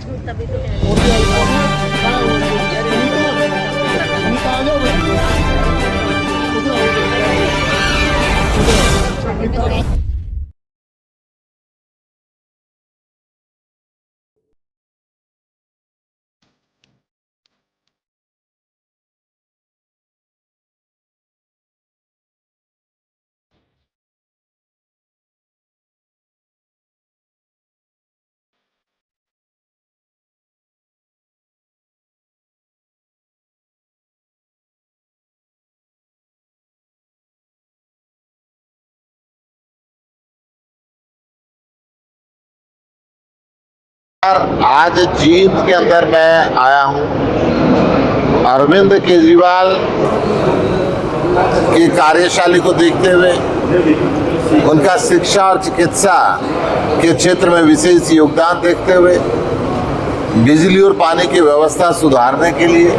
तभी तो कह रही हूँ। आज जींद के अंदर मैं आया हूं। अरविंद केजरीवाल की कार्यशैली को देखते हुए, उनका शिक्षा और चिकित्सा के क्षेत्र में विशेष योगदान देखते हुए, बिजली और पानी की व्यवस्था सुधारने के लिए,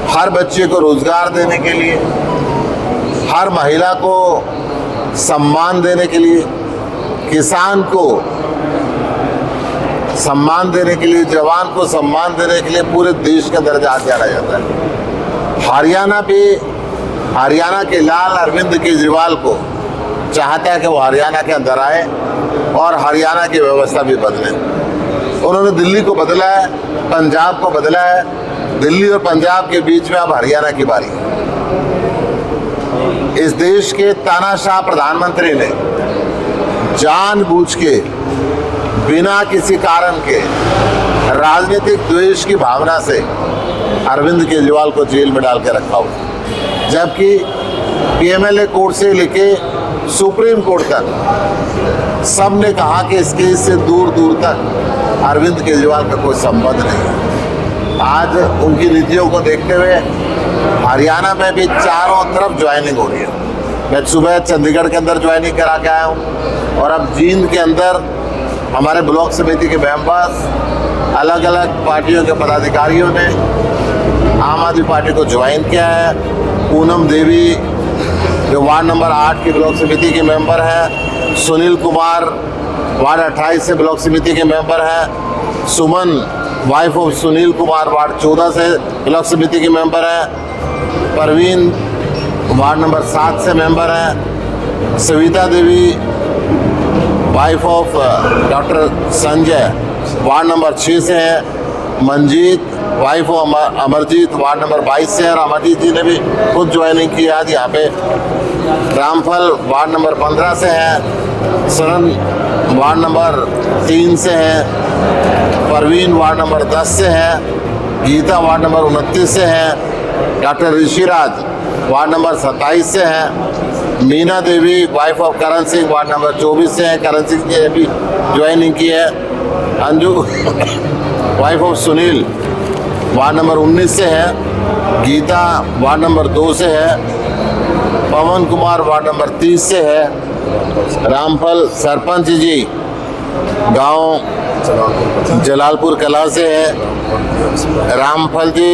हर बच्चे को रोजगार देने के लिए, हर महिला को सम्मान देने के लिए, किसान को सम्मान देने के लिए, जवान को सम्मान देने के लिए पूरे देश के अंदर जाना जाता है। हरियाणा के लाल अरविंद केजरीवाल को चाहता है कि वो हरियाणा के अंदर आए और हरियाणा की व्यवस्था भी बदले। उन्होंने दिल्ली को बदला है, पंजाब को बदला है। दिल्ली और पंजाब के बीच में अब हरियाणा की बारी है। इस देश के तानाशाह प्रधानमंत्री ने जानबूझ के, बिना किसी कारण के, राजनीतिक द्वेष की भावना से अरविंद केजरीवाल को जेल में डाल के रखा हुआ, जबकि पीएमएलए कोर्ट से लेके सुप्रीम कोर्ट तक सब ने कहा कि इस केस से दूर दूर तक अरविंद केजरीवाल का कोई संबंध नहीं है। आज उनकी नीतियों को देखते हुए हरियाणा में भी चारों तरफ ज्वाइनिंग हो रही है। मैं सुबह चंडीगढ़ के अंदर ज्वाइनिंग करा के आया हूँ और अब जींद के अंदर हमारे ब्लॉक समिति के मेंबर्स, अलग अलग पार्टियों के पदाधिकारियों ने आम आदमी पार्टी को ज्वाइन किया है। पूनम देवी जो वार्ड नंबर 8 की ब्लॉक समिति के मेंबर है, सुनील कुमार वार्ड 28 से ब्लॉक समिति के मेंबर है, Suman wife of Sunil Kumar ward 14 से ब्लॉक समिति के मेंबर है, परवीन वार्ड नंबर 7 से मेंबर है, Savita Devi wife of doctor Sanjay ward number 6 से है, Manjeet wife of Amarjeet ward number 22 से है और अमरजीत जी ने भी खुद ज्वाइनिंग की आज यहाँ पे। रामफल वार्ड नंबर 15 से है, सरन वार्ड नंबर 3 से है, परवीन वार्ड नंबर 10 से है, गीता वार्ड नंबर 29 से है, डॉक्टर ऋषिराज वार्ड नंबर 27 से है, Meena Devi wife of Karan Singh ward number 24 से है, करण सिंह ने भी ज्वाइनिंग की है, Anju wife of Sunil ward number 19 से है, गीता वार्ड नंबर 2 से है, पवन कुमार वार्ड नंबर 30 से है, रामफल सरपंच जी गांव जलालपुर कला से है, रामफल जी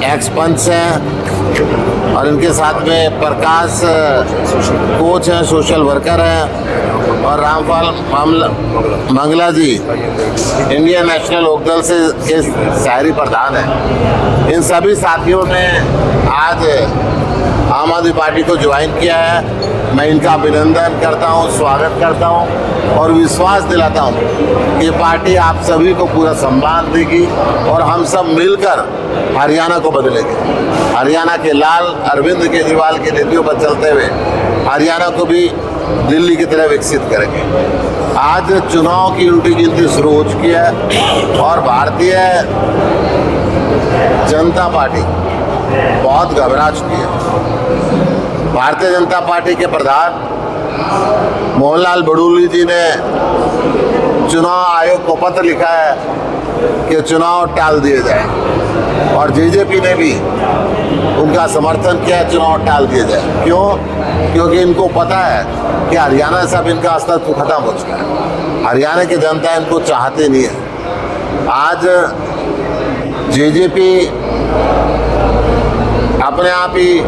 एक्स पंच हैं और इनके साथ में प्रकाश कोच हैं, सोशल वर्कर हैं, और रामपाल मंगला जी इंडियन नेशनल लोकदल से के शहरी प्रधान हैं। इन सभी साथियों ने आज आम आदमी पार्टी को ज्वाइन किया है। मैं इनका अभिनंदन करता हूं, स्वागत करता हूं और विश्वास दिलाता हूं कि पार्टी आप सभी को पूरा सम्मान देगी और हम सब मिलकर हरियाणा को बदलेंगे। हरियाणा के लाल अरविंद केजरीवाल की नीतियों पर चलते हुए हरियाणा को भी दिल्ली की तरह विकसित करेंगे। आज चुनाव की उल्टी गिनती शुरू हो चुकी है और भारतीय जनता पार्टी बहुत घबरा चुकी है। भारतीय जनता पार्टी के प्रधान मोहनलाल बड़ूली जी ने चुनाव आयोग को पत्र लिखा है कि चुनाव टाल दिए जाए और जेजेपी ने भी उनका समर्थन किया, चुनाव टाल दिए जाए। क्यों? क्योंकि इनको पता है कि हरियाणा से अब इनका अस्तित्व खत्म हो चुका है। हरियाणा की जनता इनको चाहती नहीं है। आज जेजेपी अपने आप ही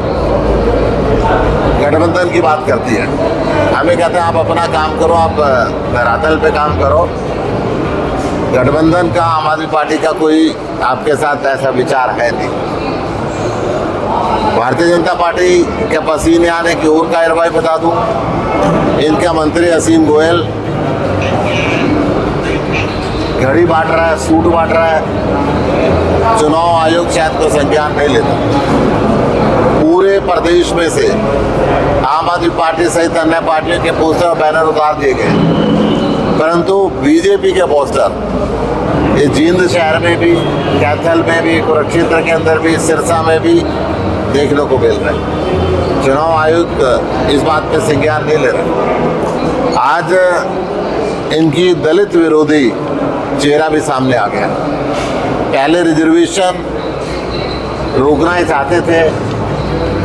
गठबंधन की बात करती है। हमें कहते हैं आप अपना काम करो, आप धरातल पे काम करो। गठबंधन का, आम आदमी पार्टी का कोई आपके साथ ऐसा विचार है नहीं। भारतीय जनता पार्टी के पसीने आने की और कार्रवाई बता दूं, इनका मंत्री असीम गोयल घड़ी बांट रहा है, सूट बांट रहा है। चुनाव आयोग शायद को संज्ञान नहीं लेता। पूरे प्रदेश में से आम आदमी पार्टी सहित अन्य पार्टियों के पोस्टर और बैनर उतार दिए गए, परंतु बीजेपी के पोस्टर ये जींद शहर में भी, कैथल में भी, कुरुक्षेत्र के अंदर भी, सिरसा में भी देखने को मिल रहे हैं। चुनाव आयोग इस बात पे संज्ञान नहीं ले रहा। आज इनकी दलित विरोधी चेहरा भी सामने आ गया। पहले रिजर्वेशन रोकना ही चाहते थे,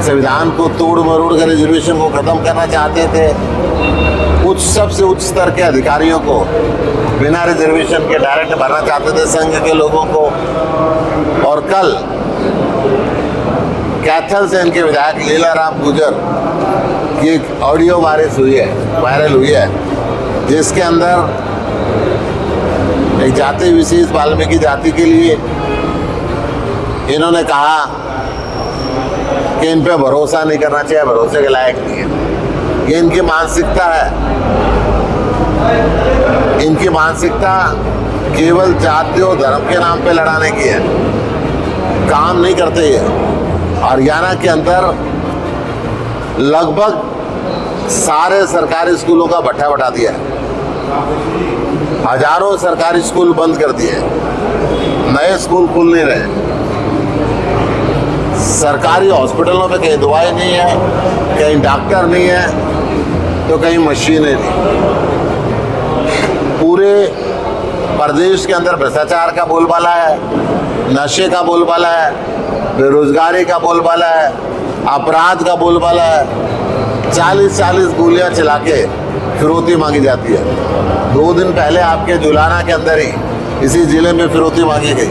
संविधान को तोड़ मरोड़ कर रिजर्वेशन को खत्म करना चाहते थे। उच्च, सबसे उच्च स्तर के अधिकारियों को बिना रिजर्वेशन के डायरेक्ट भरना चाहते थे, संघ के लोगों को। और कल कैथल से इनके विधायक लीलाराम गुर्जर की एक ऑडियो वायरल हुई है, जिसके अंदर एक जाति विशेष वाल्मीकि जाति के लिए इन्होंने कहा कि इन पे भरोसा नहीं करना चाहिए, भरोसे के लायक नहीं है। ये इनकी मानसिकता है। इनकी मानसिकता केवल जाति और धर्म के नाम पे लड़ाने की है, काम नहीं करते ये। हरियाणा के अंदर लगभग सारे सरकारी स्कूलों का भट्ठा बटा दिया है। हजारों सरकारी स्कूल बंद कर दिए, नए स्कूल खुल नहीं रहे। सरकारी हॉस्पिटलों में कहीं दवाई नहीं है, कहीं डॉक्टर नहीं है, तो कहीं मशीनें नहीं। पूरे प्रदेश के अंदर भ्रष्टाचार का बोलबाला है, नशे का बोलबाला है, बेरोजगारी का बोलबाला है, अपराध का बोलबाला है। 40-40 गोलियां चला के फिरौती मांगी जाती है। 2 दिन पहले आपके जुलाना के अंदर ही इसी जिले में फिरौती मांगी गई।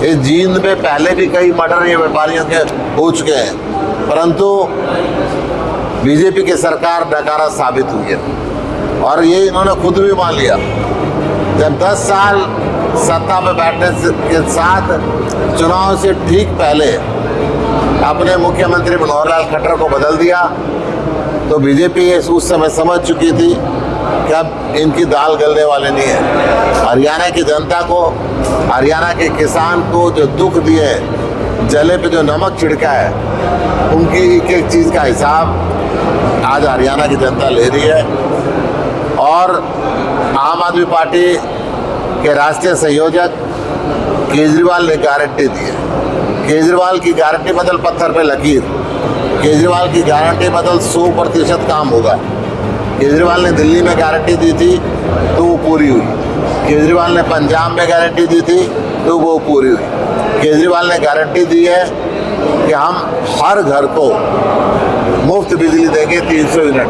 इस जींद में पहले भी कई मर्डर ये व्यापारियों के हो चुके हैं, परंतु बीजेपी की सरकार नकारा साबित हुई है। और ये इन्होंने खुद भी मान लिया। जब 10 साल सत्ता में बैठने के साथ चुनाव से ठीक पहले अपने मुख्यमंत्री मनोहर लाल खट्टर को बदल दिया, तो बीजेपी उस समय समझ चुकी थी कि अब इनकी दाल गलने वाली नहीं है। हरियाणा की जनता को, हरियाणा के किसान को जो दुख दिए, जले पे जो नमक छिड़का है, उनकी एक एक चीज़ का हिसाब आज हरियाणा की जनता ले रही है। और आम आदमी पार्टी के राष्ट्रीय संयोजक केजरीवाल ने गारंटी दी है। केजरीवाल की गारंटी बदल पत्थर पे लकीर। केजरीवाल की गारंटी बदल 100% काम होगा। केजरीवाल ने दिल्ली में गारंटी दी थी तो वो पूरी हुई। केजरीवाल ने पंजाब में गारंटी दी थी तो वो पूरी हुई। केजरीवाल ने गारंटी दी है कि हम हर घर को मुफ्त बिजली देंगे 300 यूनिट,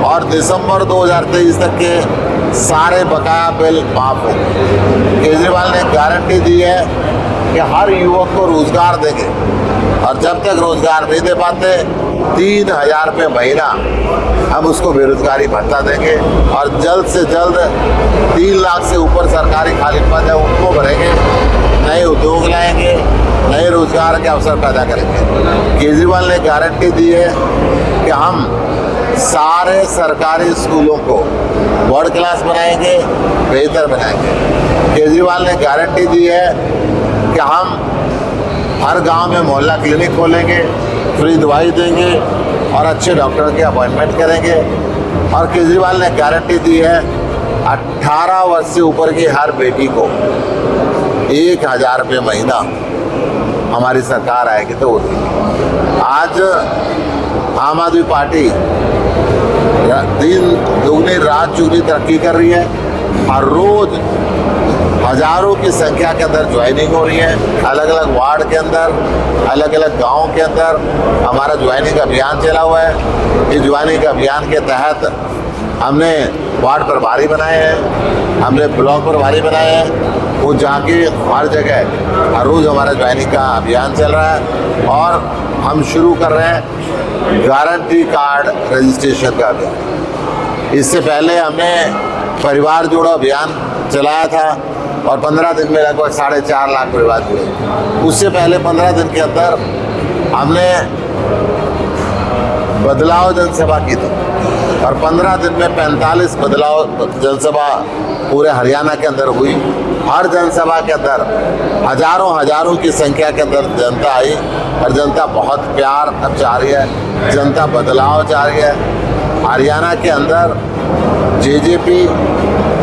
और दिसंबर 2023 तक के सारे बकाया बिल माफ होंगे। केजरीवाल ने गारंटी दी है कि हर युवक को रोजगार देंगे, और जब तक रोजगार नहीं दे पाते 3000 रुपये महीना हम उसको बेरोजगारी भत्ता देंगे, और जल्द से जल्द 3 लाख से ऊपर सरकारी खाली पद है उनको भरेंगे, नए उद्योग लाएंगे, नए रोजगार के अवसर पैदा करेंगे। केजरीवाल ने गारंटी दी है कि हम सारे सरकारी स्कूलों को वर्ल्ड क्लास बनाएंगे, बेहतर बनाएंगे। केजरीवाल ने गारंटी दी है कि हम हर गांव में मोहल्ला क्लिनिक खोलेंगे, फ्री दवाई देंगे और अच्छे डॉक्टर के अपॉइंटमेंट करेंगे। और केजरीवाल ने गारंटी दी है 18 वर्ष से ऊपर की हर बेटी को 1000 रुपये महीना हमारी सरकार आएगी तो होती। आज आम आदमी पार्टी दिन दुगनी रात चुगनी तरक्की कर रही है। हर रोज हजारों की संख्या के अंदर ज्वाइनिंग हो रही है। अलग अलग वार्ड के अंदर, अलग अलग गांव के अंदर हमारा ज्वाइनिंग अभियान चला हुआ है। इस ज्वाइनिंग अभियान के तहत हमने वार्ड प्रभारी बनाए हैं, हमने ब्लॉक प्रभारी बनाए हैं। वो जाके हर जगह हर रोज़ हमारा ज्वाइनिंग का अभियान चल रहा है। और हम शुरू कर रहे हैं गारंटी कार्ड रजिस्ट्रेशन का अभियान। इससे पहले हमने परिवार जोड़ो अभियान चलाया था और 15 दिन में लगभग 4.5 लाख विवाद हुए। उससे पहले 15 दिन के अंदर हमने बदलाव जनसभा की थी और 15 दिन में 45 बदलाव जनसभा पूरे हरियाणा के अंदर हुई। हर जनसभा के अंदर हजारों की संख्या के अंदर जनता आई और जनता बहुत प्यार अब चाह रही है, जनता बदलाव चाह रही है। हरियाणा के अंदर जेजेपी,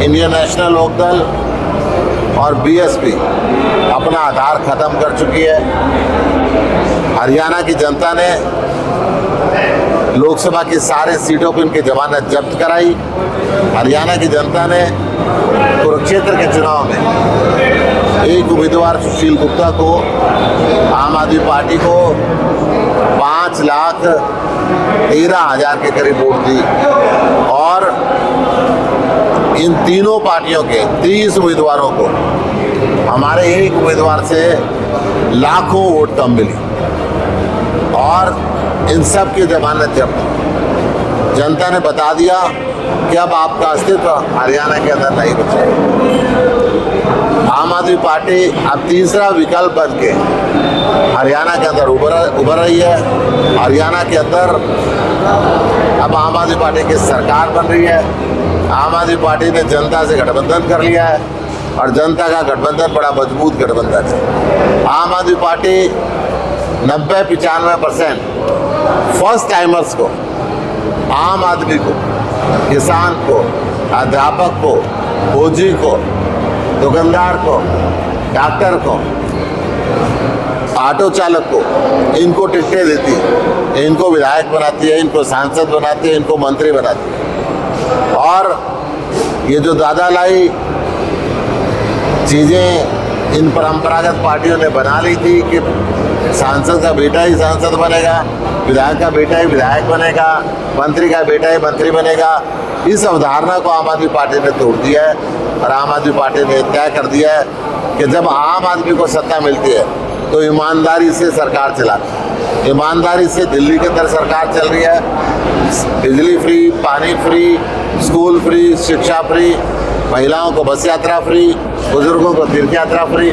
इंडियन नेशनल लोकदल और बीएसपी अपना आधार खत्म कर चुकी है। हरियाणा की जनता ने लोकसभा की सारे सीटों पर इनकी जमानत जब्त कराई। हरियाणा की जनता ने कुरुक्षेत्र के चुनाव में एक उम्मीदवार सुशील गुप्ता को, आम आदमी पार्टी को 5,13,000 के करीब वोट दी और इन तीनों पार्टियों के 30 उम्मीदवारों को हमारे एक उम्मीदवार से लाखों वोट कम मिली और इन सब की जमानत जब्त। जनता ने बता दिया कि अब आपका अस्तित्व हरियाणा के अंदर नहीं बचेगा। आम आदमी पार्टी अब तीसरा विकल्प बन के हरियाणा के अंदर उभर रही है। हरियाणा के अंदर अब आम आदमी पार्टी की सरकार बन रही है। आम आदमी पार्टी ने जनता से गठबंधन कर लिया है और जनता का गठबंधन बड़ा मजबूत गठबंधन है। आम आदमी पार्टी 90-95% फर्स्ट टाइमर्स को, आम आदमी को, किसान को, अध्यापक को, फौजी को, दुकानदार को, डॉक्टर को, ऑटो चालक को, इनको टिकटें देती है, इनको विधायक बनाती है, इनको सांसद बनाती है, इनको मंत्री बनाती है। और ये जो दादा लाई चीज़ें इन परंपरागत पार्टियों ने बना ली थी कि सांसद का बेटा ही सांसद बनेगा, विधायक का बेटा ही विधायक बनेगा, मंत्री का बेटा ही मंत्री बनेगा, इस अवधारणा को आम आदमी पार्टी ने तोड़ दिया है। और आम आदमी पार्टी ने तय कर दिया है कि जब आम आदमी को सत्ता मिलती है तो ईमानदारी से सरकार चलाती है। ईमानदारी से दिल्ली के अंदर सरकार चल रही है, बिजली फ्री, पानी फ्री, स्कूल फ्री, शिक्षा फ्री, महिलाओं को बस यात्रा फ्री, बुजुर्गों को तीर्थ यात्रा फ्री।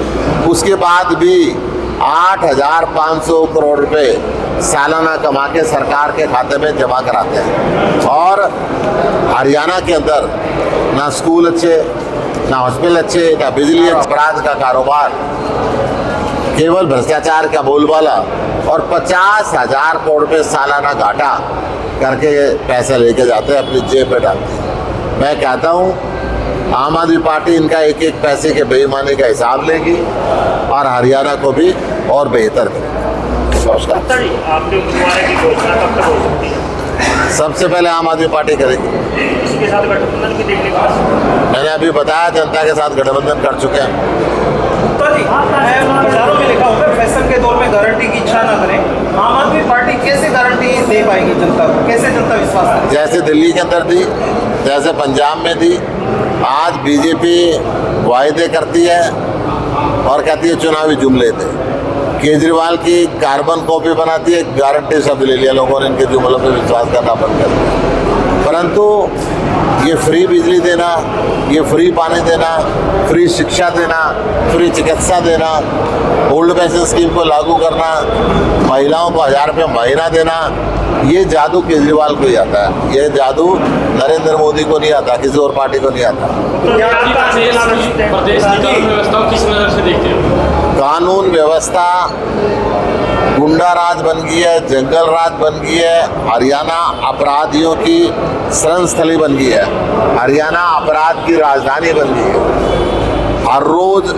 उसके बाद भी 8,500 करोड़ रुपए सालाना कमा के सरकार के खाते में जमा कराते हैं। और हरियाणा के अंदर ना स्कूल अच्छे, ना हॉस्पिटल अच्छे, ना बिजली, अपराध का कारोबार, केवल भ्रष्टाचार का बोलबाला और 50,000 करोड़ रुपए सालाना घाटा करके पैसे लेके जाते हैं, अपनी जेब में डालते हैं। मैं कहता हूँ आम आदमी पार्टी इनका एक एक पैसे के बेईमानी का हिसाब लेगी और हरियाणा को भी और बेहतर करेगी। आपने उम्मीदवार की घोषणा कब तक हो सकती है? सबसे पहले आम आदमी पार्टी करेगी। इसके साथ गठबंधन भी देखने को मैंने अभी बताया जनता के साथ गठबंधन कर चुके हैं। विचारों में लिखा होगा फैसल के दौर में गारंटी की इच्छा न करें। आम आदमी पार्टी कैसे गारंटी दे पाएगी जनता को? कैसे जनता विश्वास करेगी? जैसे दिल्ली के अंदर दी, जैसे पंजाब में दी। आज बीजेपी वायदे करती है और कहती है चुनावी जुमले थे। केजरीवाल की कार्बन कॉपी बनाती है, गारंटी शब्द ले लिया लोगों ने, इनके जुमलों पर विश्वास करना बंद कर दिया। परंतु ये फ्री बिजली देना, ये फ्री पानी देना, फ्री शिक्षा देना, फ्री चिकित्सा देना, ओल्ड पेंशन स्कीम को लागू करना, महिलाओं को 1,000 रुपये महीना देना, ये जादू केजरीवाल को ही आता है। ये जादू नरेंद्र मोदी को नहीं आता, किसी और पार्टी को नहीं आता। प्रदेश की कानून व्यवस्था किस नजर से देखते हैं? कानून व्यवस्था गुंडा राज बन गई है, जंगल राज बन गई है। हरियाणा अपराधियों की शरण स्थली बन गई है। हरियाणा अपराध की राजधानी बन गई है। हर रोज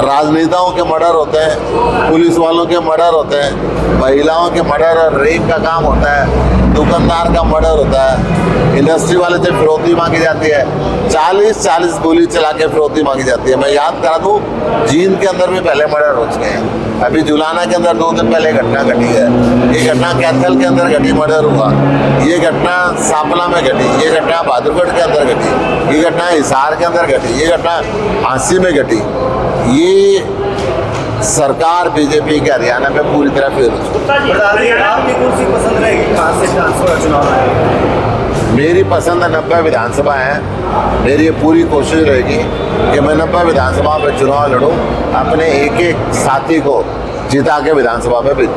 राजनेताओं के मर्डर होते हैं, पुलिस वालों के मर्डर होते हैं, महिलाओं के मर्डर और रेप का काम होता है, दुकानदार का मर्डर होता है, इंडस्ट्री वाले से फिरौती मांगी जाती है, 40-40 गोली चला के फिरौती मांगी जाती है। मैं याद करा दूँ, जींद के अंदर भी पहले मर्डर हो चुके हैं। अभी जुलाना के अंदर 2 दिन पहले घटना घटी है। ये घटना कैथल के अंदर घटी, मर्डर हुआ। ये घटना सांपला में घटी, ये घटना बहादुरगढ़ के अंदर घटी, ये घटना हिसार के अंदर घटी, ये घटना झांसी में घटी। ये सरकार बीजेपी के हरियाणा में पूरी तरह फेल हो चुकी है। आपकी कुर्सी पसंद रहेगी, कहाँ से ट्रांसफर चुनाव मेरी पसंद 90 विधानसभा है। मेरी ये पूरी कोशिश रहेगी कि मैं 90 विधानसभा में चुनाव लड़ूं, अपने एक एक साथी को जिता के विधानसभा में भेजूं।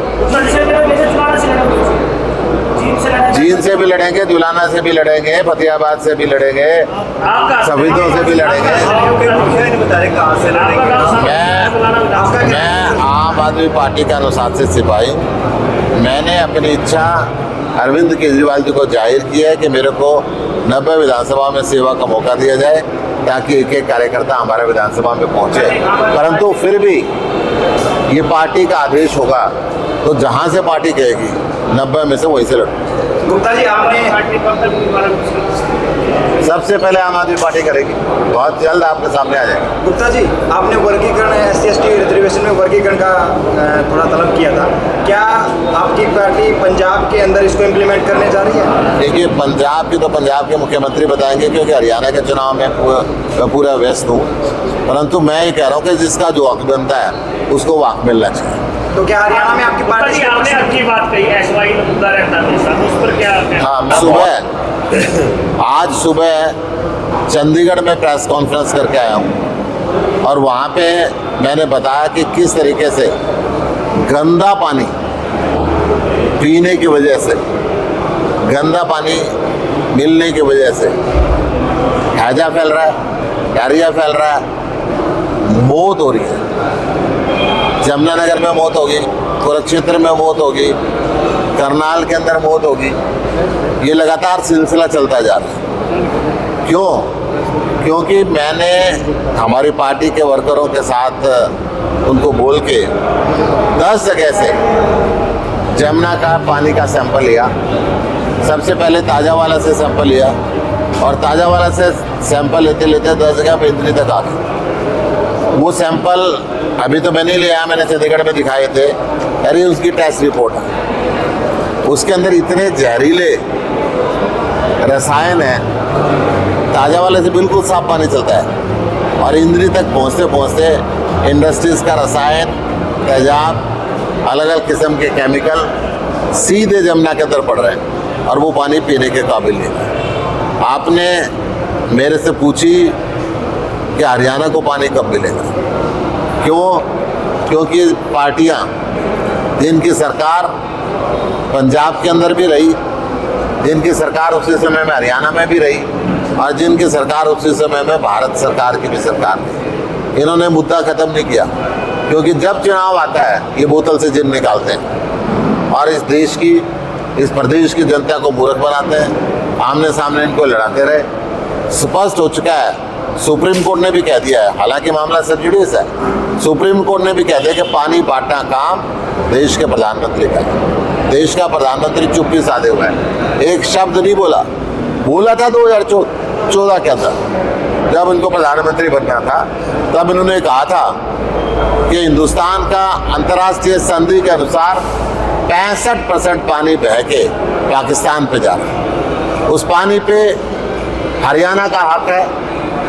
जींद से भी लड़ेंगे, दुलाना से भी लड़ेंगे, फतेहाबाद से भी लड़ेंगे, सफीदों से भी लड़ेंगे। मैं आम आदमी पार्टी का अनुशासित सिपाही हूँ। मैंने अपनी इच्छा अरविंद केजरीवाल जी को जाहिर किया है कि मेरे को 90 विधानसभा में सेवा का मौका दिया जाए, ताकि एक एक कार्यकर्ता हमारे विधानसभा में पहुंचे। परंतु फिर भी ये पार्टी का आदेश होगा, तो जहां से पार्टी कहेगी 90 में से वहीं से लड़ूं। गुप्ता जी, आपने सबसे पहले आम आदमी पार्टी करेगी, बहुत जल्द आपके सामने आ जाएगी। गुप्ता जी, आपने वर्गीकरण SC/ST रिजर्वेशन में वर्गीकरण का थोड़ा तलब किया था, क्या आपकी पार्टी पंजाब के अंदर इसको इम्प्लीमेंट करने जा रही है? देखिए, पंजाब की तो पंजाब के मुख्यमंत्री बताएंगे, क्योंकि हरियाणा के चुनाव में पूरा व्यस्त हूँ। परंतु मैं ये कह रहा हूँ कि जिसका जो हक बनता है उसको वाक मिलना चाहिए। तो क्या हरियाणा में आपकी पार्टी आपने अच्छी बात कही, SY मुद्दा रहता है, उस पर क्या? हाँ, आज सुबह चंडीगढ़ में प्रेस कॉन्फ्रेंस करके आया हूँ, और वहाँ पे मैंने बताया कि किस तरीके से गंदा पानी पीने की वजह से, गंदा पानी मिलने की वजह से हैजा फैल रहा है, डायरिया फैल रहा है, मौत हो रही है। जमुनानगर में मौत होगी, कुरुक्षेत्र में मौत होगी, करनाल के अंदर मौत होगी। ये लगातार सिलसिला चलता जा रहा है। क्यों? क्योंकि मैंने हमारी पार्टी के वर्करों के साथ उनको बोल के 10 जगह से जमुना का पानी का सैंपल लिया। सबसे पहले ताजावाला से सैंपल लिया, और ताजावाला से सैंपल लेते लेते 10 जगह पे इंद्री तक आ गए। वो सैंपल अभी तो मैं नहीं लिया, मैंने चंडीगढ़ में दिखाए थे। अरे उसकी टेस्ट रिपोर्ट है, उसके अंदर इतने जहरीले रसायन है, ताजा वाले से बिल्कुल साफ पानी चलता है, और इंद्री तक पहुंचते पहुंचते इंडस्ट्रीज का रसायन, तेजाब, अलग अलग किस्म के केमिकल सीधे जमुना के अंदर पड़ रहे हैं, और वो पानी पीने के काबिल नहीं है। आपने मेरे से पूछी कि हरियाणा को पानी कब मिलेगा? क्यों? क्योंकि पार्टियां, जिनकी सरकार पंजाब के अंदर भी रही, जिनकी सरकार उसी समय में हरियाणा में भी रही, और जिनकी सरकार उसी समय में भारत सरकार की भी सरकार थी, इन्होंने मुद्दा ख़त्म नहीं किया। क्योंकि जब चुनाव आता है ये बोतल से जिन निकालते हैं, और इस देश की, इस प्रदेश की जनता को मूर्ख बनाते हैं, आमने सामने इनको लड़ाते रहे। स्पष्ट हो चुका है, सुप्रीम कोर्ट ने भी कह दिया है, हालांकि मामला सब जुडिस है, सुप्रीम कोर्ट ने भी कह दिया कि पानी बांटना काम देश के प्रधानमंत्री का है। देश का प्रधानमंत्री चुप्पी साधे हुआ है, एक शब्द नहीं बोला। बोला था 2014 क्या था, जब इनको प्रधानमंत्री बनना था, तब इन्होंने कहा था कि हिंदुस्तान का अंतर्राष्ट्रीय संधि के अनुसार 65% पानी बह के पाकिस्तान पे जा रहा है। उस पानी पे हरियाणा का हक है,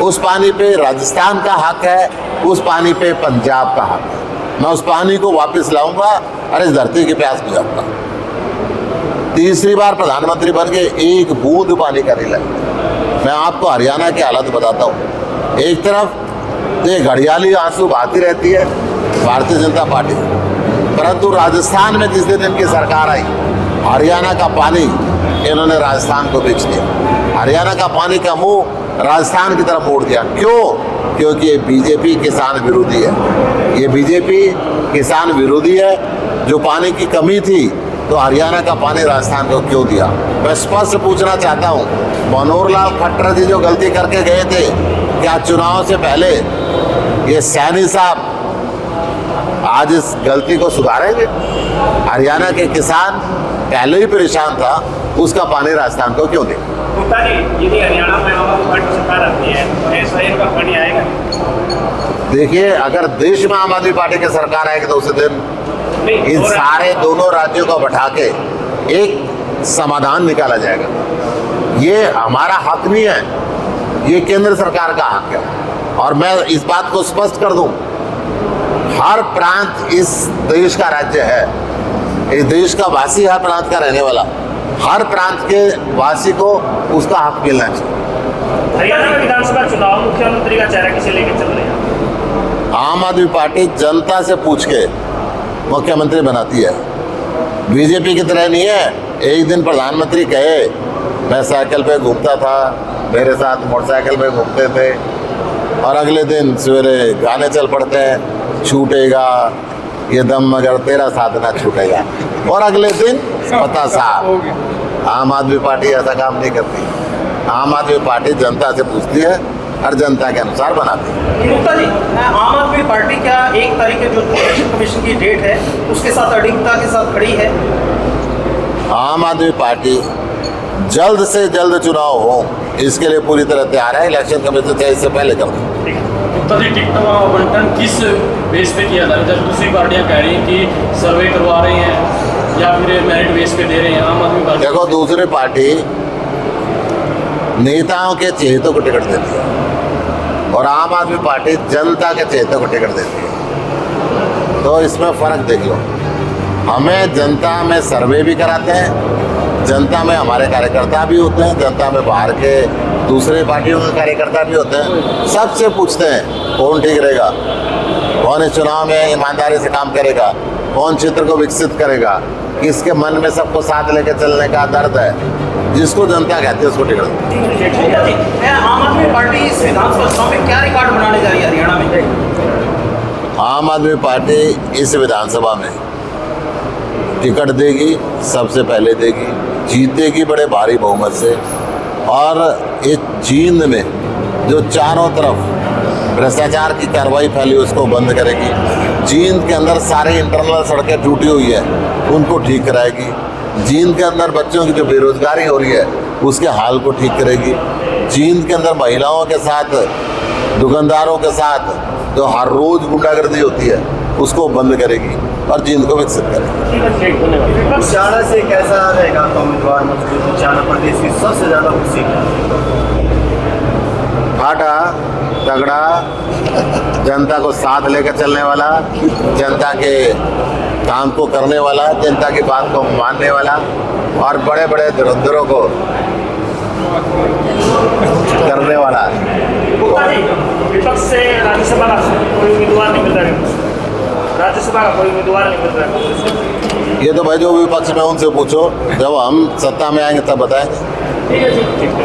उस पानी पे राजस्थान का हक है, उस पानी पे पंजाब का हक है। मैं उस पानी को वापस लाऊंगा और इस धरती की प्यास बुझाऊंगा। तीसरी बार प्रधानमंत्री बन के एक बूंद पानी का नहीं लगा। मैं आपको हरियाणा की हालत बताता हूँ। एक तरफ ये घड़ियाली आंसू बहाती रहती है भारतीय जनता पार्टी, परंतु राजस्थान में जिस दिन इनकी सरकार आई, हरियाणा का पानी इन्होंने राजस्थान को बेच दिया। हरियाणा का पानी का मुंह राजस्थान की तरफ मोड़ दिया। क्यों? क्योंकि ये बीजेपी किसान विरोधी है। ये बीजेपी किसान विरोधी है। जो पानी की कमी थी तो हरियाणा का पानी राजस्थान को क्यों दिया? मैं स्पष्ट पूछना चाहता हूँ, मनोहर लाल खट्टर जी जो गलती करके गए थे, क्या चुनाव से पहले ये सैनी साहब आज इस गलती को सुधारेंगे? हरियाणा के किसान पहले ही परेशान था, उसका पानी राजस्थान को क्यों दे? गुप्ता जी, यदि हरियाणा में आम आदमी पार्टी सरकार आती है तो ऐसा इनका पानी आएगा? देखिए, अगर देश में आम आदमी पार्टी की सरकार आएगी तो उस दिन इन सारे दोनों राज्यों को बैठा के एक समाधान निकाला जाएगा। ये हमारा हक नहीं है, ये केंद्र सरकार का हक है। और मैं इस बात को स्पष्ट कर दूं, हर प्रांत इस देश का राज्य है, इस देश का वासी हर प्रांत का रहने वाला, हर प्रांत के वासी को उसका हक मिलना चाहिए। हरियाणा में विधानसभा चुनाव मुख्यमंत्री का चेहरा किसे लेकर चल रहे हैं? आम आदमी पार्टी जनता से पूछ के मुख्यमंत्री बनाती है, बीजेपी की तरह नहीं है। एक दिन प्रधानमंत्री कहे मैं साइकिल पे घूमता था, मेरे साथ मोटरसाइकिल पे घूमते थे, और अगले दिन सवेरे गाने चल पड़ते हैं, छूटेगा ये दम मगर तेरा साथ ना छूटेगा, और अगले दिन पता साफ। आम आदमी पार्टी ऐसा काम नहीं करती। आम आदमी पार्टी जनता से पूछती है और जनता के अनुसार बनाती है। गुप्ता जी, आम आदमी पार्टी क्या 1 तारीख के जो इलेक्शन कमीशन की डेट है उसके साथ अडिगता के साथ खड़ी है? आम आदमी पार्टी जल्द से जल्द चुनाव हो इसके लिए पूरी तरह तैयार है। इलेक्शन कमीशन चाहे इससे पहले कर दो। गुप्ता जी, टिकटों का आवंटन किस बेस पे किया था? जब दूसरी पार्टियां कह रही हैं कि सर्वे करवा रहे हैं या फिर मेरिट बेस पे दे रहे हैं, आम आदमी पार्टी देखो, दूसरी पार्टी नेताओं के चहेतों को टिकट देती है और आम आदमी पार्टी जनता के चहेतों को टिकट देती है, तो इसमें फ़र्क देख लो। हमें जनता में सर्वे भी कराते हैं, जनता में हमारे कार्यकर्ता भी होते हैं, जनता में बाहर के दूसरे पार्टियों के कार्यकर्ता भी होते हैं। सबसे पूछते हैं कौन ठीक रहेगा, कौन इस चुनाव में ईमानदारी से काम करेगा, कौन क्षेत्र को विकसित करेगा, किसके मन में सबको साथ लेकर चलने का दर्द है, जिसको जनता कहती है उसको टिकट। गुप्ता जी, आम आदमी पार्टी इस विधानसभा चुनाव में क्या रिकॉर्ड बनाने जा रही है हरियाणा में? आम आदमी पार्टी इस विधानसभा में टिकट देगी, सबसे पहले देगी, जीतेगी बड़े भारी बहुमत से, और इस जींद में जो चारों तरफ भ्रष्टाचार की कार्रवाई फैली उसको बंद करेगी। जींद के अंदर सारी इंटरनल सड़कें टूटी हुई है उनको ठीक कराएगी। जींद के अंदर बच्चों की जो बेरोजगारी हो रही है उसके हाल को ठीक करेगी। जींद के अंदर महिलाओं के साथ, दुकानदारों के साथ जो हर रोज गुंडागर्दी होती है उसको बंद करेगी और जींद को विकसित करेगी। उजाला से कैसा रहेगा आपका उम्मीदवार मजबूत? उजाला प्रदेश की सबसे ज़्यादा खुशी फाटा तगड़ा, जनता को साथ लेकर चलने वाला, जनता के काम को करने वाला, जनता की बात को मानने वाला, और बड़े बड़े धुरंधरों को करने वाला। गुप्ता जी, विपक्ष से राज्यसभा का कोई उम्मीदवार नहीं मिल रहा है, राज्यसभा का कोई उम्मीदवार नहीं मिल रहा है। ये तो भाई जो विपक्ष में उनसे पूछो, जब हम सत्ता में आएंगे तब बताएंगे। ठीक है जी, ठीक है,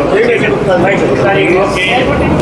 थैंक यू।